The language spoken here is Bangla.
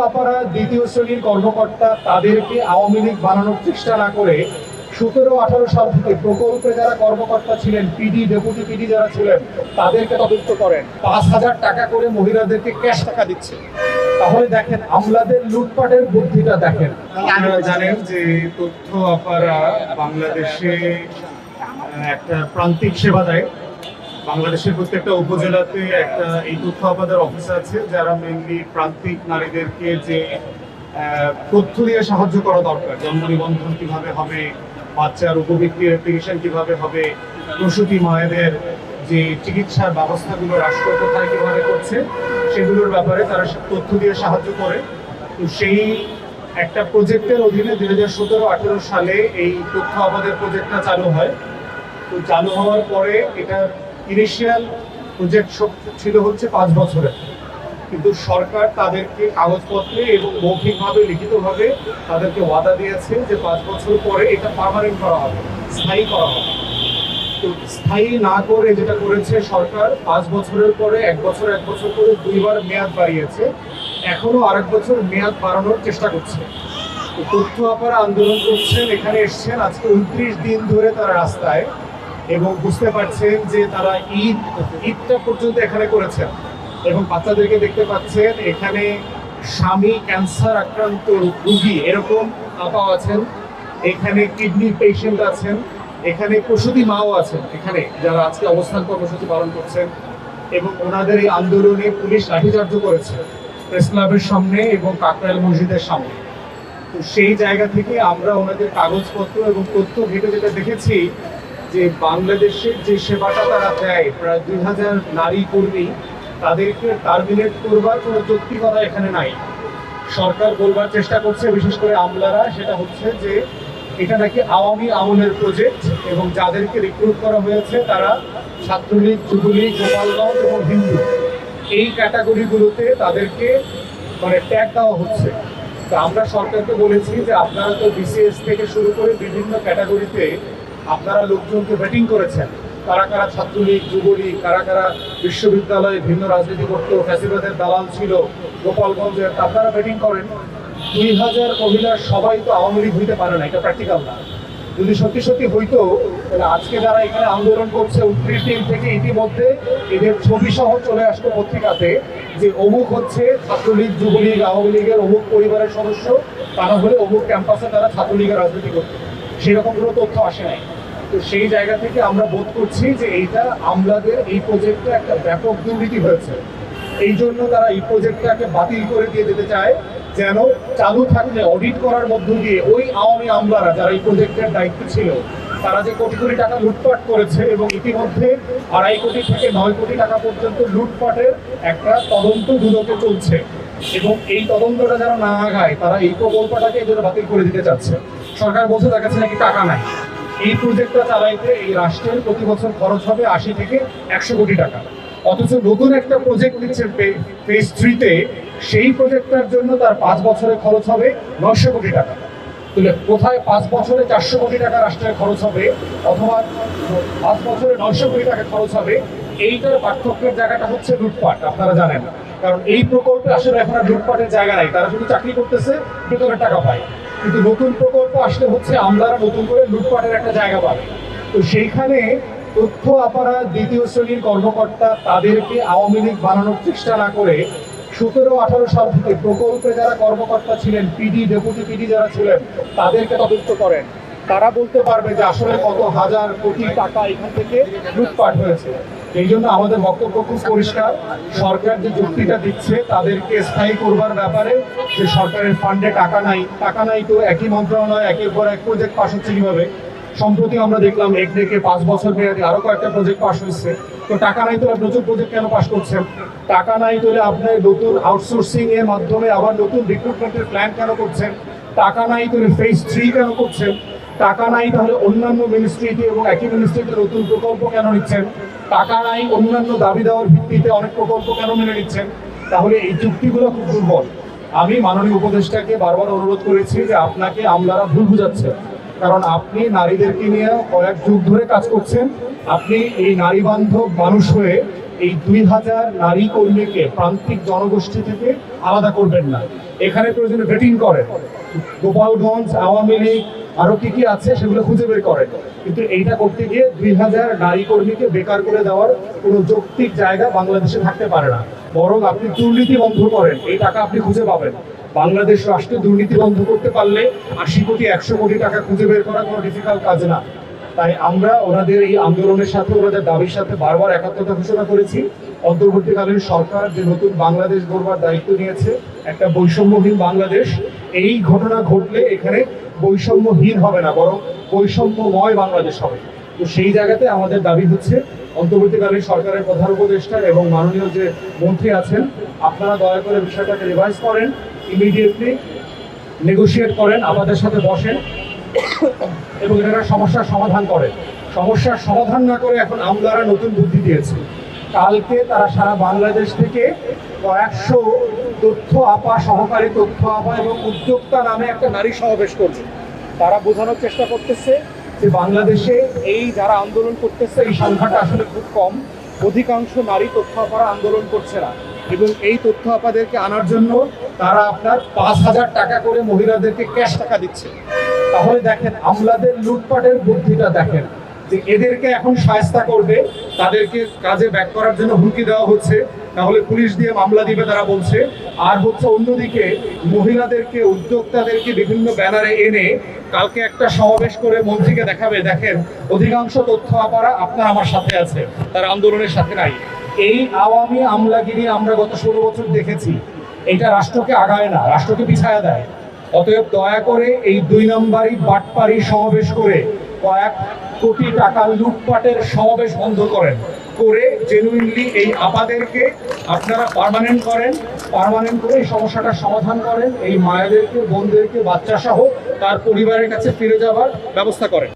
আপারা দ্বিতীয় শ্রেণীর কর্মকর্তা তাদেরকে আওয়ামী লীগ বানানোর চেষ্টা না করে 17-18 সাল থেকে প্রকল্পে যারা কর্মকর্তা ছিলেন, পিডি ডেপুটি পিডি যারা ছিলেন, তাদেরকে তদন্ত করেন। 5,000 টাকা করে মহিলাদেরকে ক্যাশ টাকা দিচ্ছে। তাহলে দেখেন আমলাদের লুটপাটের বুদ্ধিটা দেখেন। আপনারা জানেন যে তথ্য আপারা বাংলাদেশে একটা প্রান্তিক সেবা দেয়। বাংলাদেশের প্রত্যেকটা উপজেলাতে একটা এই তথ্য আপাদের অফিস আছে, যারা মেনলি প্রান্তিক নারীদেরকে যে তথ্য দিয়ে সাহায্য করা দরকার, জন্ম নিবন্ধন কিভাবে হবে, বাচ্চার উপবৃত্তির অ্যাপ্লিকেশন কিভাবে হবে, প্রসূতি মায়েদের যে চিকিৎসার ব্যবস্থাগুলো রাষ্ট্র কোথায় কিভাবে করছে, সেগুলোর ব্যাপারে তারা তথ্য দিয়ে সাহায্য করে। তো সেই একটা প্রজেক্টের অধীনে 2017-18 সালে এই তথ্য আপাদের প্রজেক্টটা চালু হয়। তো চালু হওয়ার পরে এটার ইনিশিয়াল প্রজেক্ট ছিল হচ্ছে 5 বছরের, কিন্তু সরকার তাদেরকে কাগজপত্রে এবং মৌখিকভাবে লিখিতভাবে তাদেরকে ওয়াদা দিয়েছে যে 5 বছর পরে এটা পার্মানেন্ট করা হবে, স্থায়ী করা হবে। তো স্থায়ী না করে যেটা করেছে সরকার, 5 বছরের পরে 1 বছর করে 2বার মেয়াদ বাড়িয়েছে। এখনো আরেক বছর মেয়াদ বাড়ানোর চেষ্টা করছে। তো তথ্য আপারা আন্দোলন করছেন, এখানে এসছেন আজকে 29 দিন ধরে তারা রাস্তায়, এবং বুঝতে পারছেন যে তারা ঈদটা পর্যন্ত এখানে করেছেন, এবং বাচ্চাদেরকে দেখতে পাচ্ছেন। এখানে স্বামী ক্যান্সার আক্রান্ত রোগী এরকম আপা আছেন, এখানে কিডনি পেশেন্ট আছেন, এখানে প্রসূতি মাও আছেন, এখানে যারা আজকে অবস্থান কর্মসূচি পালন করছেন। এবং ওনাদের এই আন্দোলনে পুলিশ লাঠিচার্জ করেছে প্রেস ক্লাবের সামনে এবং কাকরাইল মসজিদের সামনে। তো সেই জায়গা থেকে আমরা ওনাদের কাগজপত্র এবং তথ্য ঘেটে যেটা দেখেছি যে বাংলাদেশের যে সেবাটা তারা দেয়, প্রায় 2000 নারী কর্মী, তাদেরকে টার্মিনেট করবার কোনো যৌক্তিকতা এখানে নাই। সরকার বলবার চেষ্টা করছে, বিশেষ করে আমলারা, সেটা হচ্ছে যে এটা নাকি আওয়ামী আমলের প্রজেক্ট, এবং যাদেরকে রিক্রুট করা হয়েছে তারা ছাত্রলীগ, যুবলীগ, গোপালগঞ্জ এবং হিন্দু, এই ক্যাটাগরিগুলোতে তাদেরকে ট্যাগ দেওয়া হচ্ছে। তো আমরা সরকারকে বলেছি যে আপনারা তো বিসিএস থেকে শুরু করে বিভিন্ন ক্যাটাগরিতে আপনারা লোকজনকে ভেটিং করেছেন, কারা কারা ছাত্রলীগ, যুবলীগ, কারা কারা বিশ্ববিদ্যালয়ে ভিন্ন রাজনীতি করতো, ফ্যাসিবাদের দালাল ছিল, গোপালগঞ্জের, আপনারা ভেটিং করেন। 2000 মহিলার সবাই তো আওয়ামী লীগ হইতে পারে না, এটা প্র্যাকটিক্যাল না। যদি সত্যি সত্যি হইতো তাহলে আজকে যারা এখানে আন্দোলন করছে 29 দিন থেকে, ইতিমধ্যে এদের ছবি সহ চলে আসতো পত্রিকাতে যে অমুক হচ্ছে ছাত্রলীগ, যুবলীগ, আওয়ামী লীগের অমুক পরিবারের সদস্য, তারা হলে অমুক ক্যাম্পাসে তারা ছাত্রলীগের রাজনীতি করতো। সেরকম কোনো তথ্য আসে নাই। তো সেই জায়গা থেকে আমরা বোধ করছি যে এইটা আমলাদের এই প্রজেক্টটা একটা ব্যাপক দুর্নীতি হয়েছে। এই জন্য তারা এই প্রজেক্টটাকে বাতিল করে দিয়ে যেতে চায়, যেন চালু থাকলে অডিট করার মধ্য দিয়ে ওই আওয়ামী আমলারা যারা এই প্রজেক্টের দায়িত্ব ছিল, তারা যে কোটি কোটি টাকা লুটপাট করেছে, এবং ইতিমধ্যে 2.5 কোটি থেকে 9 কোটি টাকা পর্যন্ত লুটপাটের একটা তদন্ত দুদকে চলছে, এবং এই তদন্তটা যারা না আগায় তারা এই প্রকল্পটাকে এই জন্য বাতিল করে দিতে চাচ্ছে। সরকার বলছে তার কাছে নাকি টাকা নাই। এই প্রজেক্টটা চালাইতে এই রাষ্ট্রের প্রতি বছর খরচ হবে 80 থেকে 100 কোটি টাকা, অথচ নতুন একটা প্রজেক্ট নিচ্ছে ফেজ 3-তে, সেই প্রজেক্টটার জন্য তার 5 বছরে খরচ হবে 900 কোটি টাকা। তাহলে কোথায় 5 বছরে 400 কোটি টাকা রাষ্ট্রের খরচ হবে, অথবা 5 বছরে 900 কোটি টাকা খরচ হবে? এইটার পার্থক্যের জায়গাটা হচ্ছে লুটপাট, আপনারা জানেন। কারণ এই প্রকল্পে আসলে এখন আর লুটপাটের জায়গা নাই, তারা শুধু চাকরি করতেছে, ভেতরে টাকা পায়। কিন্তু নতুন প্রকল্প আসলে হচ্ছে আমলারা নতুন করে লুটপাটের একটা জায়গা পাবে। তো সেইখানে তথ্য আপারা দ্বিতীয় শ্রেণীর কর্মকর্তা তাদেরকে আওয়ামী লীগ বানানোর চেষ্টা না করে 17-18 সাল থেকে প্রকল্পে যারা কর্মকর্তা ছিলেন, পিডি ডেপুটি পিডি যারা ছিলেন, তাদেরকে তদন্ত করেন। তারা বলতে পারবে যে আসলে কত হাজার কোটি টাকা এখান থেকে লুটপাট হয়েছে। এই জন্য আমাদের বক্তব্য খুব পরিষ্কার, সরকার যে যুক্তিটা দিচ্ছে তাদেরকে স্থায়ী করবার ব্যাপারে, যে সরকারের ফান্ডে টাকা নাই, তো একই মন্ত্রণালয় একের পর এক প্রজেক্ট পাস হচ্ছে কিভাবে? সম্প্রতি আমরা দেখলাম একদিকে 5 বছর মেয়াদী আরো কয়েকটা প্রজেক্ট পাস হয়েছে। তো টাকা নাই তোলে নতুন প্রজেক্ট কেন পাস করছেন? টাকা নাই তোলে আপনি নতুন আউটসোর্সিং এর মাধ্যমে আবার নতুন রিক্রুটমেন্টের প্ল্যান কেন করছেন? টাকা নাই তোলে ফেজ 3 কেন করছেন? টাকা নাই তাহলে অন্যান্য মিনিস্ট্রিতে এবং একই মিনিস্ট্রিতে নতুন প্রকল্প কেন নিচ্ছেন? টাকা নাই অন্যান্য দাবি দেওয়ার ভিত্তিতে অনেক প্রকল্প কেন মেনে নিচ্ছেন? তাহলে এই চুক্তিগুলো খুব দুর্বল। আমি মাননীয় উপদেষ্টাকে বারবার অনুরোধ করেছি যে আপনাকে আমলারা ভুল বুঝাচ্ছে, কারণ আপনি নারীদেরকে নিয়ে কয়েক যুগ ধরে কাজ করছেন। আপনি এই নারী বান্ধব মানুষ হয়ে এই 2000 নারী কর্মীকে প্রান্তিক জনগোষ্ঠী থেকে আলাদা করবেন না। এখানে প্রয়োজনে ভেটিং করেন, গোপালগঞ্জ আওয়ামী লীগ আরো কি কি আছে সেগুলো খুঁজে বের করেন। কিন্তু এইটা করতে গিয়ে 2000 নারী কর্মীকে বেকার করে দেওয়ার কোনো যৌক্তিক জায়গা বাংলাদেশে থাকতে পারে না। বরং আপনি দুর্নীতি বন্ধ করেন, এই টাকা আপনি খুঁজে পাবেন। বাংলাদেশ রাষ্ট্রে দুর্নীতি বন্ধ করতে পারলে 80 কোটি 100 কোটি টাকা খুঁজে বের করা কোনো ডিফিকাল্ট কাজ না। তাই আমরা ওনাদের এই আন্দোলনের সাথে, ওনাদের দাবির সাথে বারবার একাত্মতা ঘোষণা করেছি। অন্তর্বর্তীকালীন সরকার যে নতুন বাংলাদেশ গড়বার দায়িত্ব নিয়েছে, একটা বৈষম্যহীন বাংলাদেশ, এই ঘটনা ঘটলে এখানে বৈষম্যহীন হবে না, বরং বৈষম্যময় বাংলাদেশ হবে। তো সেই জায়গাতে আমাদের দাবি হচ্ছে অন্তর্বর্তীকালীন সরকারের প্রধান উপদেষ্টা এবং মাননীয় যে মন্ত্রী আছেন, আপনারা দয়া করে বিষয়টাকে রিভাইজ করেন, ইমিডিয়েটলি নেগোশিয়েট করেন, আমাদের সাথে বসেন এবং এটার সমস্যার সমাধান করেন। সমস্যার সমাধান না করে এখন আমলারা নতুন বুদ্ধি দিয়েছে। কালকে তারা সারা বাংলাদেশ থেকে কয়েকশো তথ্য আপা, সহকারী তথ্য আপা এবং উদ্যোক্তা নামে একটা নারী সমাবেশ করবে। তারা বোঝানোর চেষ্টা করতেছে যে বাংলাদেশে এই যারা আন্দোলন করতেছে এই সংখ্যাটা আসলে খুব কম, অধিকাংশ নারী তথ্য আপারা আন্দোলন করছে না। এবং এই তথ্য আপাদেরকে আনার জন্য তারা আপনার 5000 টাকা করে মহিলাদেরকে ক্যাশ টাকা দিচ্ছে। তাহলে দেখেন আমলাদের লুটপাটের বুদ্ধিটা দেখেন, যে এদেরকে এখন শায়েস্তা করবে, তাদেরকে কাজে ব্যাক করার জন্য হুমকি দেওয়া হচ্ছে, তাহলে পুলিশ দিয়ে মামলা দিবে তারা বলছে। আর হচ্ছে অন্যদিকে মহিলাদেরকে, উদ্যোক্তাদেরকে বিভিন্ন ব্যানারে এনে কালকে একটা সমাবেশ করে মন্ত্রীকে দেখাবে, দেখেন অধিকাংশ তথ্য আপারা আপনার আমার সাথে আছে, তারা আন্দোলনের সাথে নাই। এই আওয়ামী আমলাগিরি আমরা গত 16 বছর দেখেছি, এটা রাষ্ট্রকে আগায় না, রাষ্ট্রকে পিছায়া দেয়। অতএব দয়া করে এই 2 নম্বরই বাটপারি সমাবেশ করে কয়েক কোটি টাকা লুটপাটের সমাবেশ বন্ধ করেন, করে জেনুইনলি এই আপাদেরকে আপনারা পার্মানেন্ট করেন, পার্মানেন্ট করে এই সমস্যাটার সমাধান করেন, এই মায়েদেরকে, বোনদেরকে, বাচ্চা সহ তার পরিবারের কাছে ফিরে যাওয়ার ব্যবস্থা করেন।